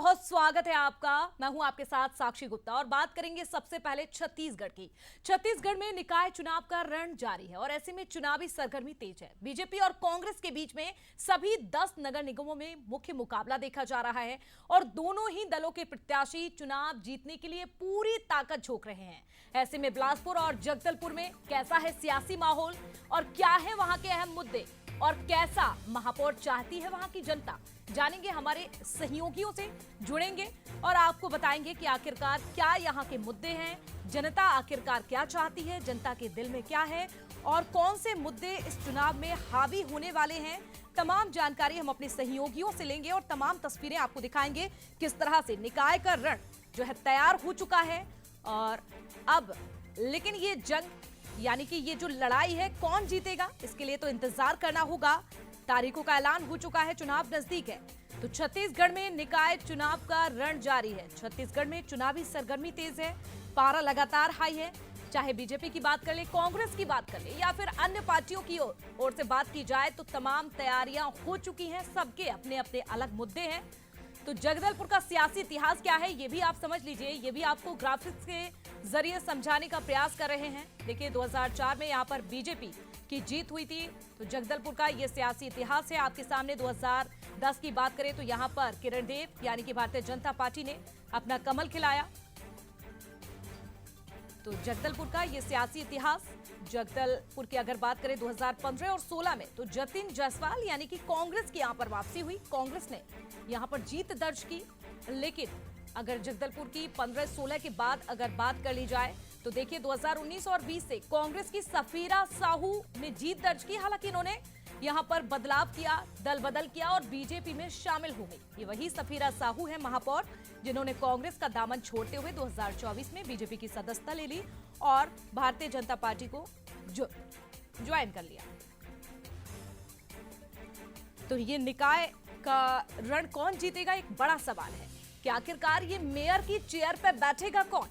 बहुत स्वागत है आपका। मैं हूं आपके साथ साक्षी गुप्ता और बात करेंगे सबसे पहले छत्तीसगढ़ की। छत्तीसगढ़ में निकाय चुनाव का रण जारी है और ऐसे में चुनावी सरगर्मी तेज है। बीजेपी और कांग्रेस के बीच में सभी 10 नगर निगमों में मुख्य मुकाबला देखा जा रहा है और दोनों ही दलों के प्रत्याशी चुनाव जीतने के लिए पूरी ताकत झोंक रहे हैं। ऐसे में बिलासपुर और जगदलपुर में कैसा है सियासी माहौल और क्या है वहां के अहम मुद्दे और कैसा महापौर चाहती है वहां की जनता, जानेंगे। हमारे सहयोगियों से जुड़ेंगे और आपको बताएंगे कि आखिरकार क्या यहाँ के मुद्दे हैं, जनता आखिरकार क्या चाहती है, जनता के दिल में क्या है और कौन से मुद्दे इस चुनाव में हावी होने वाले हैं। तमाम जानकारी हम अपने सहयोगियों से लेंगे और तमाम तस्वीरें आपको दिखाएंगे किस तरह से निकाय का रण जो है तैयार हो चुका है। और अब लेकिन ये जंग यानी कि ये जो लड़ाई है कौन जीतेगा, इसके लिए तो इंतजार करना होगा। तारीखों का ऐलान हो चुका है, चुनाव नजदीक है। तो छत्तीसगढ़ में निकाय चुनाव का रण जारी है। छत्तीसगढ़ में चुनावी सरगर्मी तेज है, पारा लगातार हाई है। चाहे बीजेपी की बात कर ले, कांग्रेस की बात कर ले या फिर अन्य पार्टियों की ओर से बात की जाए तो तमाम तैयारियां हो चुकी हैं। सबके अपने अपने अलग मुद्दे हैं। तो जगदलपुर का सियासी इतिहास क्या है ये भी आप समझ लीजिए, ये भी आपको ग्राफिक्स के जरिए समझाने का प्रयास कर रहे हैं। देखिए 2004 में यहाँ पर बीजेपी की जीत हुई थी, तो जगदलपुर का ये सियासी इतिहास है आपके सामने। 2010 की बात करें तो यहाँ पर किरण देव यानी कि भारतीय जनता पार्टी ने अपना कमल खिलाया। तो जगदलपुर का ये सियासी इतिहास। जगदलपुर की अगर बात करें 2015 और 16 में तो जतिन जायसवाल यानी कि कांग्रेस की यहां पर वापसी हुई, कांग्रेस ने यहां पर जीत दर्ज की। लेकिन अगर जगदलपुर की 15-16 के बाद अगर बात कर ली जाए तो देखिए 2019 और 20 से कांग्रेस की सफीरा साहू ने जीत दर्ज की। हालांकि इन्होंने यहां पर बदलाव किया, दल बदल किया और बीजेपी में शामिल हो गई। ये वही सफीरा साहू है महापौर जिन्होंने कांग्रेस का दामन छोड़ते हुए 2024 में बीजेपी की सदस्यता ले ली और भारतीय जनता पार्टी को ज्वाइन कर लिया। तो ये निकाय का रण कौन जीतेगा एक बड़ा सवाल है कि आखिरकार ये मेयर की चेयर पर बैठेगा कौन।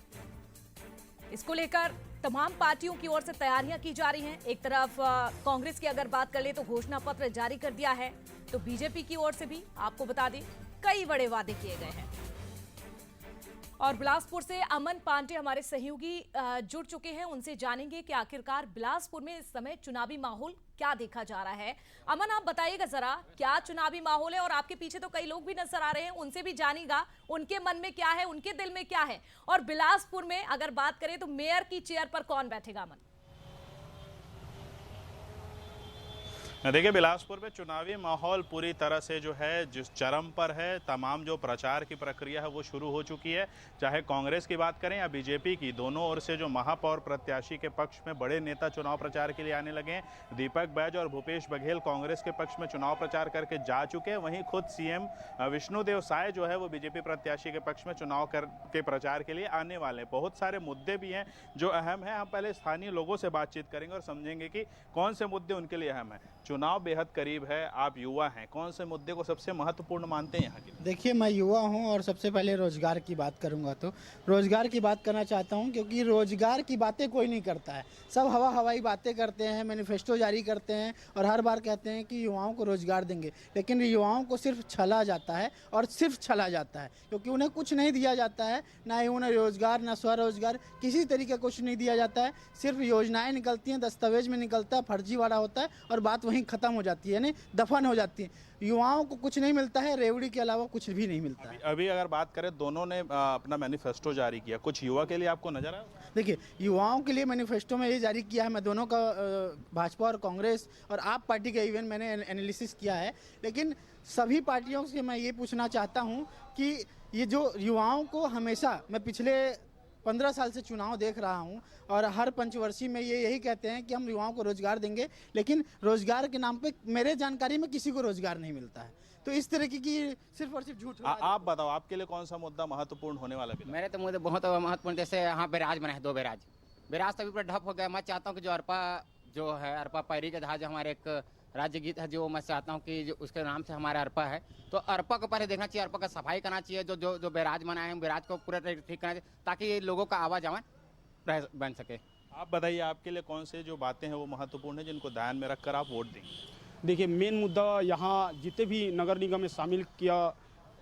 इसको लेकर तमाम पार्टियों की ओर से तैयारियां की जा रही हैं। एक तरफ कांग्रेस की अगर बात कर ले तो घोषणा पत्र जारी कर दिया है, तो बीजेपी की ओर से भी आपको बता दें कई बड़े वादे किए गए हैं। और बिलासपुर से अमन पांडे हमारे सहयोगी जुड़ चुके हैं, उनसे जानेंगे कि आखिरकार बिलासपुर में इस समय चुनावी माहौल क्या देखा जा रहा है। अमन आप बताइएगा जरा क्या चुनावी माहौल है और आपके पीछे तो कई लोग भी नजर आ रहे हैं, उनसे भी जानिएगा उनके मन में क्या है, उनके दिल में क्या है। और बिलासपुर में अगर बात करें तो मेयर की चेयर पर कौन बैठेगा अमन? देखिए बिलासपुर में चुनावी माहौल पूरी तरह से जो है जिस चरम पर है। तमाम जो प्रचार की प्रक्रिया है वो शुरू हो चुकी है। चाहे कांग्रेस की बात करें या बीजेपी की, दोनों ओर से जो महापौर प्रत्याशी के पक्ष में बड़े नेता चुनाव प्रचार के लिए आने लगे हैं। दीपक बैज और भूपेश बघेल कांग्रेस के पक्ष में चुनाव प्रचार करके जा चुके हैं। वहीं खुद सीएम विष्णुदेव साय जो है वो बीजेपी प्रत्याशी के पक्ष में चुनाव के प्रचार के लिए आने वाले हैं। बहुत सारे मुद्दे भी हैं जो अहम है। हम पहले स्थानीय लोगों से बातचीत करेंगे और समझेंगे कि कौन से मुद्दे उनके लिए अहम है। चुनाव बेहद करीब है, आप युवा हैं, कौन से मुद्दे को सबसे महत्वपूर्ण मानते हैं यहाँ के? देखिए मैं युवा हूँ और सबसे पहले रोजगार की बात करूँगा तो रोजगार की बात करना चाहता हूँ, क्योंकि रोजगार की बातें कोई नहीं करता है। सब हवाई बातें करते हैं, मैनिफेस्टो जारी करते हैं और हर बार कहते हैं कि युवाओं को रोजगार देंगे, लेकिन युवाओं को सिर्फ छला जाता है और सिर्फ छला जाता है, क्योंकि उन्हें कुछ नहीं दिया जाता है, ना ही उन्हें रोजगार ना स्वरोजगार, किसी तरीके कुछ नहीं दिया जाता है। सिर्फ योजनाएं निकलती हैं, दस्तावेज में निकलता है, फर्जीवाड़ा होता है और बात वहीं खत्म हो जाती है, यानी दफन हो जाती है। युवाओं को कुछ नहीं मिलता है, रेवड़ी के अलावा कुछ भी नहीं मिलता है। अभी अगर बात करें, दोनों ने अपना मैनिफेस्टो जारी किया, कुछ युवा के लिए आपको नजर आया? देखिए युवाओं के लिए मैनिफेस्टो में ये जारी किया है, मैं दोनों का भाजपा और कांग्रेस और आप पार्टी का इवन मैंने एनालिसिस किया है, लेकिन सभी पार्टियों से मैं ये पूछना चाहता हूँ कि ये जो युवाओं को हमेशा, मैं पिछले 15 साल से चुनाव देख रहा हूं और हर पंचवर्षीय में ये यही कहते हैं कि हम युवाओं को रोजगार देंगे, लेकिन रोजगार के नाम पे मेरे जानकारी में किसी को रोजगार नहीं मिलता है। तो इस तरीके की सिर्फ और सिर्फ झूठ। आप बताओ आपके लिए कौन सा मुद्दा महत्वपूर्ण होने वाला है? मेरे तो मुद्दे बहुत महत्वपूर्ण, जैसे यहाँ बैराज बना है, 2 बैराज तो अभी पूरा ठप हो गया। मैं चाहता हूँ कि जो अरपा पैरी के जहाज, हमारे एक राज्य गीत है, जो मैं चाहता हूँ कि जो उसके नाम से हमारा अरपा है, तो अरपा को पहले देखना चाहिए, अरपा का सफाई करना चाहिए। जो बैराज बनाए हैं, बैराज को पूरा ठीक करना चाहिए ताकि लोगों का आवाजावन बन सके। आप बताइए आपके लिए कौन से जो बातें हैं वो महत्वपूर्ण है जिनको ध्यान में रखकर आप वोट देंगे? देखिए मेन मुद्दा यहाँ जितने भी नगर निगम में शामिल किया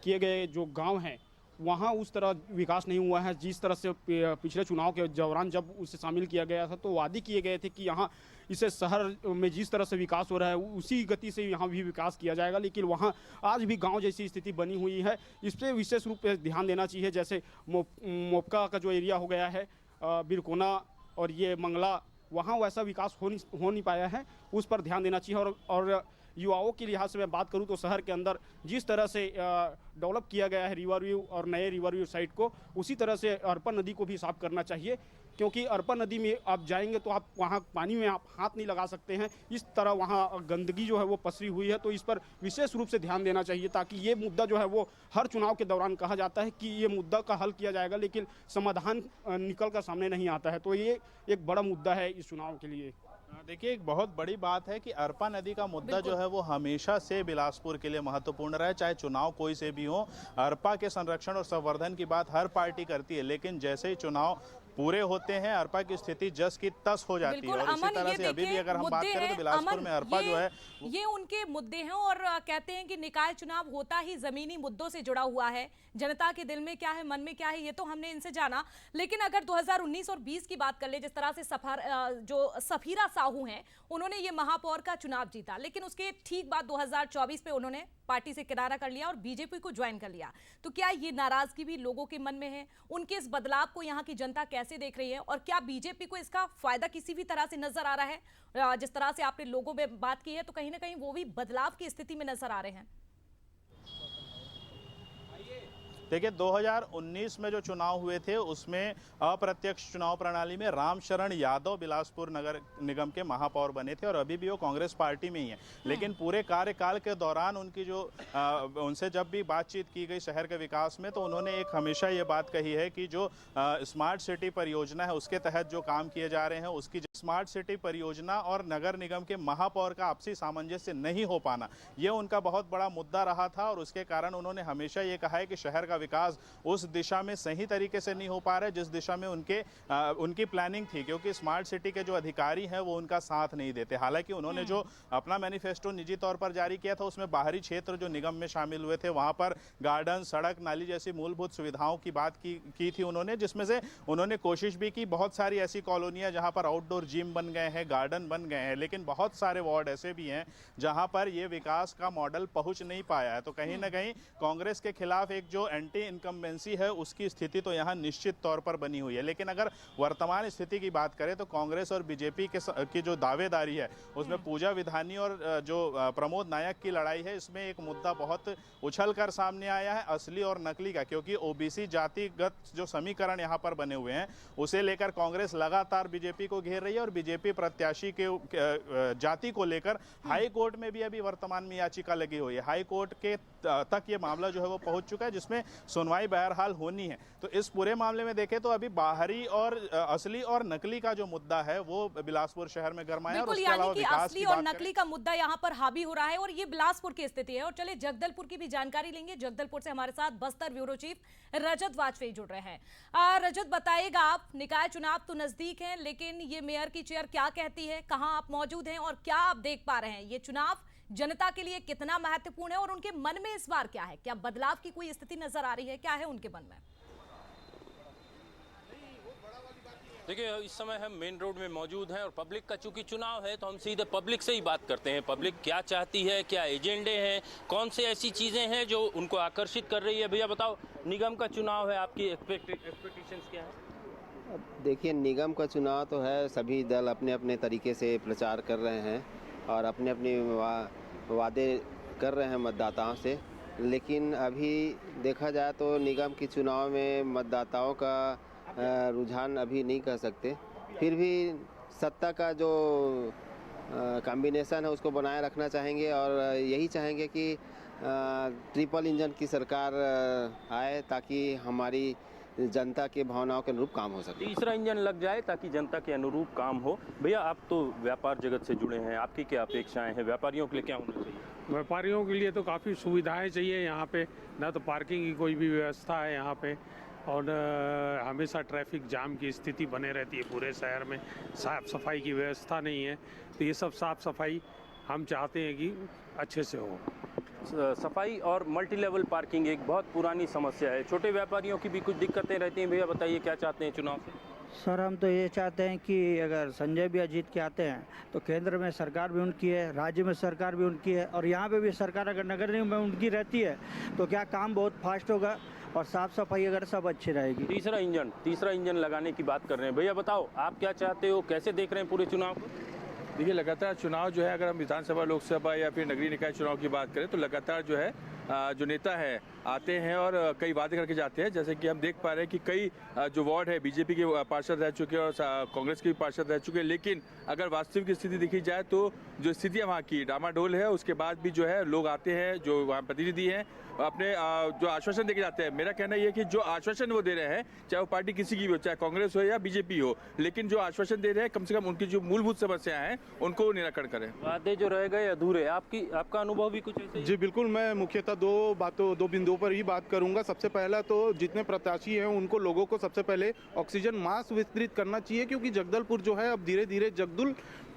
किए गए जो गांव हैं वहाँ उस तरह विकास नहीं हुआ है। जिस तरह से पिछले चुनाव के दौरान जब उसे शामिल किया गया था तो वादे किए गए थे कि यहाँ इसे शहर में जिस तरह से विकास हो रहा है उसी गति से यहाँ भी विकास किया जाएगा, लेकिन वहाँ आज भी गांव जैसी स्थिति बनी हुई है। इस पर विशेष रूप से ध्यान देना चाहिए। जैसे मोपका का जो एरिया हो गया है, बिरकोना और ये मंगला, वहाँ वैसा विकास हो नहीं पाया है, उस पर ध्यान देना चाहिए। और युवाओं के लिहाज से मैं बात करूं तो शहर के अंदर जिस तरह से डेवलप किया गया है रिवर व्यू और नए रिवर व्यू साइट को, उसी तरह से अरपा नदी को भी साफ करना चाहिए, क्योंकि अरपा नदी में आप जाएंगे तो आप वहाँ पानी में आप हाथ नहीं लगा सकते हैं। इस तरह वहाँ गंदगी जो है वो पसरी हुई है, तो इस पर विशेष रूप से ध्यान देना चाहिए, ताकि ये मुद्दा जो है वो हर चुनाव के दौरान कहा जाता है कि ये मुद्दा का हल किया जाएगा, लेकिन समाधान निकल कर सामने नहीं आता है। तो ये एक बड़ा मुद्दा है इस चुनाव के लिए। देखिए, एक बहुत बड़ी बात है कि अरपा नदी का मुद्दा जो है वो हमेशा से बिलासपुर के लिए महत्वपूर्ण रहा है, चाहे चुनाव कोई से भी हो। अरपा के संरक्षण और संवर्धन की बात हर पार्टी करती है, लेकिन जैसे ही चुनाव पूरे होते हैं अरपा की स्थिति जस की तस हो जाती है। और इसी तरह से अभी भी अगर हम बात करें तो बिलासपुर में अरपा जो है ये उनके मुद्दे हैं, और कहते हैं कि निकाय चुनाव होता ही जमीनी मुद्दों से जुड़ा हुआ है। जनता के दिल में क्या है, मन में क्या है, ये तो हमने इनसे जाना। लेकिन अगर 2019 और 20 की बात कर ले, जिस तरह से जो सफीरा साहू हैं, उन्होंने ये महापौर का चुनाव जीता, लेकिन उसके ठीक बाद 2024 में उन्होंने पार्टी से किनारा कर लिया और बीजेपी को ज्वाइन कर लिया। तो क्या ये नाराजगी भी लोगों के मन में है? उनके इस बदलाव को यहाँ की जनता कैसे देख रही है, और क्या बीजेपी को इसका फायदा किसी भी तरह से नजर आ रहा है? जिस तरह से आपने लोगों में बात की है, तो कहीं ना कहीं वो भी बदलाव की स्थिति में नजर आ रहे हैं। देखिए, 2019 में जो चुनाव हुए थे उसमें अप्रत्यक्ष चुनाव प्रणाली में रामशरण यादव बिलासपुर नगर निगम के महापौर बने थे और अभी भी वो कांग्रेस पार्टी में ही है। लेकिन पूरे कार्यकाल के दौरान उनकी जो उनसे जब भी बातचीत की गई शहर के विकास में, तो उन्होंने एक हमेशा ये बात कही है कि जो स्मार्ट सिटी परियोजना है उसके तहत जो काम किए जा रहे हैं, उसकी स्मार्ट सिटी परियोजना और नगर निगम के महापौर का आपसी सामंजस्य नहीं हो पाना, ये उनका बहुत बड़ा मुद्दा रहा था। और उसके कारण उन्होंने हमेशा ये कहा है कि शहर का विकास उस दिशा में सही तरीके से नहीं हो पा रहा है जिस दिशा में उनकी प्लानिंग थी, क्योंकि स्मार्ट सिटी के जो अधिकारी हैं वो उनका साथ नहीं देते। हालांकि उन्होंने जो अपना मैनिफेस्टो निजी तौर पर जारी किया था उसमें बाहरी क्षेत्र जो निगम में शामिल हुए थे वहां पर गार्डन, सड़क, नाली जैसी मूलभूत सुविधाओं की बात की थी उन्होंने, जिसमें से उन्होंने कोशिश भी की। बहुत सारी ऐसी कॉलोनियां जहां पर आउटडोर जिम बन गए हैं, गार्डन बन गए हैं, लेकिन बहुत सारे वार्ड ऐसे भी हैं जहां पर ये विकास का मॉडल पहुंच नहीं पाया है। तो कहीं ना कहीं कांग्रेस के खिलाफ एक जो एंटी इनकम्बेंसी है उसकी स्थिति तो यहाँ निश्चित तौर पर बनी हुई है। लेकिन अगर वर्तमान स्थिति की बात करें तो कांग्रेस और बीजेपी की जो दावेदारी है उसमें पूजा विधानी और जो प्रमोद नायक की लड़ाई है, इसमें एक मुद्दा बहुत उछल कर सामने आया है, असली और नकली का। क्योंकि ओबीसी जातिगत जो समीकरण यहाँ पर बने हुए हैं उसे लेकर कांग्रेस लगातार बीजेपी को घेर रही है और बीजेपी प्रत्याशी के जाति को लेकर हाई कोर्ट में भी अभी वर्तमान में याचिका लगी हुई है। हाई कोर्ट के तक ये मामला जो है वो पहुंच चुका है, जिसमें सुनवाई बहरहाल होनी है। तो इस पूरे मामले में देखें तो अभी बाहरी और असली और नकली का जो मुद्दा है वो बिलासपुर शहर में गरमाया। और उसके अलावा विकास असली और नकली का मुद्दा यहाँ पर हावी हो रहा है और ये बिलासपुर की स्थिति है। और चले जगदलपुर की भी जानकारी लेंगे। जगदलपुर से हमारे साथ बस्तर ब्यूरो चीफ रजत वाजपेयी जुड़ रहे हैं। रजत, बताइएगा आप, निकाय चुनाव तो नजदीक है, लेकिन ये मेयर की चेयर क्या कहती है, कहां आप मौजूद हैं और क्या आप देख पा रहे हैं? ये चुनाव जनता के लिए कितना महत्वपूर्ण है और उनके मन में इस बार क्या है? क्या बदलाव की कोई स्थिति नजर आ रही है? क्या है उनके मन में? देखिए, इस समय हम मेन रोड में मौजूद हैं और पब्लिक का चूंकि चुनाव है तो हम सीधे पब्लिक से ही बात करते हैं। पब्लिक क्या चाहती है, क्या एजेंडे हैं, कौन से ऐसी चीज़ें हैं जो उनको आकर्षित कर रही है। भैया बताओ, निगम का चुनाव है, आपकी एक्सपेक्टेशंस क्या है? देखिए, निगम का चुनाव तो है, सभी दल अपने अपने तरीके से प्रचार कर रहे हैं और अपने अपने वादे कर रहे हैं मतदाताओं से। लेकिन अभी देखा जाए तो निगम के चुनाव में मतदाताओं का रुझान अभी नहीं कह सकते। फिर भी सत्ता का जो कॉम्बिनेशन है उसको बनाए रखना चाहेंगे और यही चाहेंगे कि ट्रिपल इंजन की सरकार आए ताकि हमारी जनता के भावनाओं के अनुरूप काम हो सके। तीसरा इंजन लग जाए ताकि जनता के अनुरूप काम हो। भैया, आप तो व्यापार जगत से जुड़े हैं, आपकी क्या अपेक्षाएं हैं? व्यापारियों के लिए क्या होना चाहिए? व्यापारियों के लिए तो काफ़ी सुविधाएं चाहिए यहाँ पे। ना तो पार्किंग की कोई भी व्यवस्था है यहाँ पे और हमेशा ट्रैफिक जाम की स्थिति बने रहती है पूरे शहर में। साफ़ सफाई की व्यवस्था नहीं है, तो ये सब साफ़ सफाई हम चाहते हैं कि अच्छे से हो। सफाई और मल्टी लेवल पार्किंग एक बहुत पुरानी समस्या है, छोटे व्यापारियों की भी कुछ दिक्कतें रहती हैं। भैया बताइए क्या चाहते हैं चुनाव से? सर हम तो ये चाहते हैं कि अगर संजय भी जीत के आते हैं तो केंद्र में सरकार भी उनकी है, राज्य में सरकार भी उनकी है, और यहाँ पे भी सरकार अगर नगर निगम में उनकी रहती है तो क्या काम बहुत फास्ट होगा और साफ सफाई अगर सब अच्छी रहेगी। तीसरा इंजन लगाने की बात कर रहे हैं। भैया बताओ आप क्या चाहते हो, कैसे देख रहे हैं पूरे चुनाव को? देखिए लगातार चुनाव जो है, अगर हम विधानसभा, लोकसभा या फिर नगरीय निकाय चुनाव की बात करें तो लगातार जो है जो नेता है आते हैं और कई वादे करके जाते हैं। जैसे कि हम देख पा रहे हैं कि कई जो वार्ड है बीजेपी के पार्षद रह चुके हैं और कांग्रेस के भी पार्षद रह चुके हैं, लेकिन अगर वास्तविक स्थिति देखी जाए तो जो स्थिति वहाँ की डामाडोल है। उसके बाद भी जो है लोग आते हैं, जो वहाँ प्रतिनिधि हैं, अपने जो आश्वासन देके जाते हैं। मेरा कहना यह है कि जो आश्वासन वो दे रहे हैं, चाहे वो पार्टी किसी की भी हो, चाहे कांग्रेस हो या बीजेपी हो, लेकिन जो आश्वासन दे रहे हैं कम से कम उनकी जो मूलभूत समस्याएं हैं उनको निराकरण करें। वादे जो रह गए अधूरे, आपका अनुभव भी कुछ ऐसे ही? जी बिल्कुल, मैं मुख्यतः दो बिंदुओं पर ही बात करूंगा। सबसे पहला तो जितने प्रत्याशी हैं उनको लोगों को सबसे पहले ऑक्सीजन मास्क वितरित करना चाहिए, क्योंकि जगदलपुर जो है अब धीरे धीरे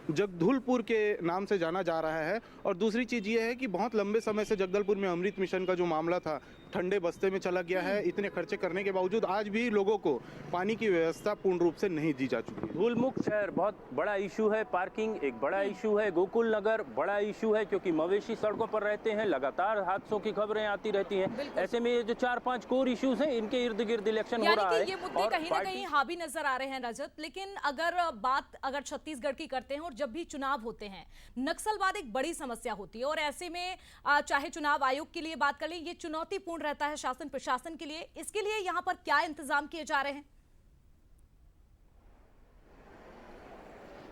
जगदलपुर के नाम से जाना जा रहा है। और दूसरी चीज़ ये है कि बहुत लंबे समय से जगदलपुर में अमृत मिशन का जो मामला था ठंडे बस्ते में चला गया है। इतने खर्चे करने के बावजूद आज भी लोगों को पानी की व्यवस्था पूर्ण रूप से नहीं दी जा चुकी है। धूल मुक्त शहर बहुत बड़ा इशू है, पार्किंग एक बड़ा इशू है, गोकुल नगर बड़ा इशू है क्योंकि मवेशी सड़कों पर रहते हैं, लगातार हादसों की खबरें आती रहती हैं। ऐसे में ये जो 4-5 कोर इश्यूज हैं इनके इर्द गिर्द इलेक्शन हो रहा है। ये मुद्दे कहीं ना कहीं हावी नजर आ रहे हैं रजत। लेकिन अगर छत्तीसगढ़ की करते हैं और जब भी चुनाव होते हैं नक्सलवाद एक बड़ी समस्या होती है, और ऐसे में चाहे चुनाव आयोग के लिए बात कर लें, ये चुनौतीपूर्ण रहता है शासन प्रशासन के लिए। इसके लिए यहां पर क्या इंतजाम किए जा रहे हैं?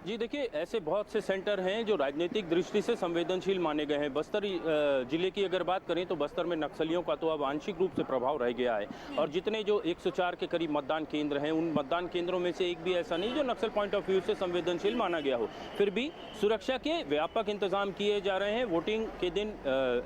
जी देखिए, ऐसे बहुत से सेंटर हैं जो राजनीतिक दृष्टि से संवेदनशील माने गए हैं। बस्तर जिले की अगर बात करें तो बस्तर में नक्सलियों का तो अब आंशिक रूप से प्रभाव रह गया है, और जितने जो 104 के करीब मतदान केंद्र हैं उन मतदान केंद्रों में से एक भी ऐसा नहीं जो नक्सल पॉइंट ऑफ व्यू से संवेदनशील माना गया हो। फिर भी सुरक्षा के व्यापक इंतजाम किए जा रहे हैं। वोटिंग के दिन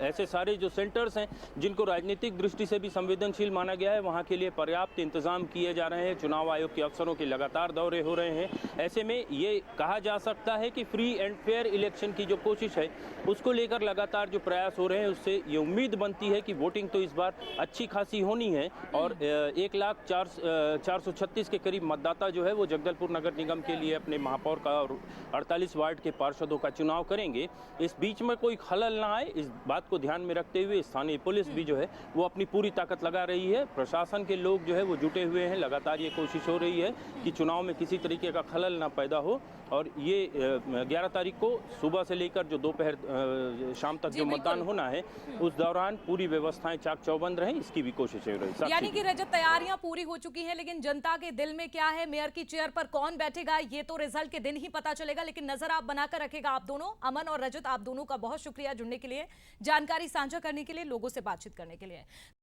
ऐसे सारे जो सेंटर्स हैं जिनको राजनीतिक दृष्टि से भी संवेदनशील माना गया है वहाँ के लिए पर्याप्त इंतजाम किए जा रहे हैं। चुनाव आयोग के अफसरों के लगातार दौरे हो रहे हैं। ऐसे में ये कहा जा सकता है कि फ्री एंड फेयर इलेक्शन की जो कोशिश है उसको लेकर लगातार जो प्रयास हो रहे हैं उससे ये उम्मीद बनती है कि वोटिंग तो इस बार अच्छी खासी होनी है, और 1,04,436 के करीब मतदाता जो है वो जगदलपुर नगर निगम के लिए अपने महापौर का और 48 वार्ड के पार्षदों का चुनाव करेंगे। इस बीच में कोई खलल ना आए, इस बात को ध्यान में रखते हुए स्थानीय पुलिस भी जो है वो अपनी पूरी ताकत लगा रही है। प्रशासन के लोग जो है वो जुटे हुए हैं। लगातार ये कोशिश हो रही है कि चुनाव में किसी तरीके का खलल ना पैदा हो, और ये 11 तारीख को सुबह से लेकर जो दोपहर शाम तक जो मतदान होना है उस दौरान पूरी व्यवस्थाएं चाक चौबंद रहें, इसकी भी कोशिश हो रही है। यानी कि रजत तैयारियां पूरी हो चुकी हैं, लेकिन जनता के दिल में क्या है, मेयर की चेयर पर कौन बैठेगा, ये तो रिजल्ट के दिन ही पता चलेगा। लेकिन नजर आप बनाकर रखेगा आप दोनों। अमन और रजत, आप दोनों का बहुत शुक्रिया जुड़ने के लिए, जानकारी साझा करने के लिए, लोगों से बातचीत करने के लिए।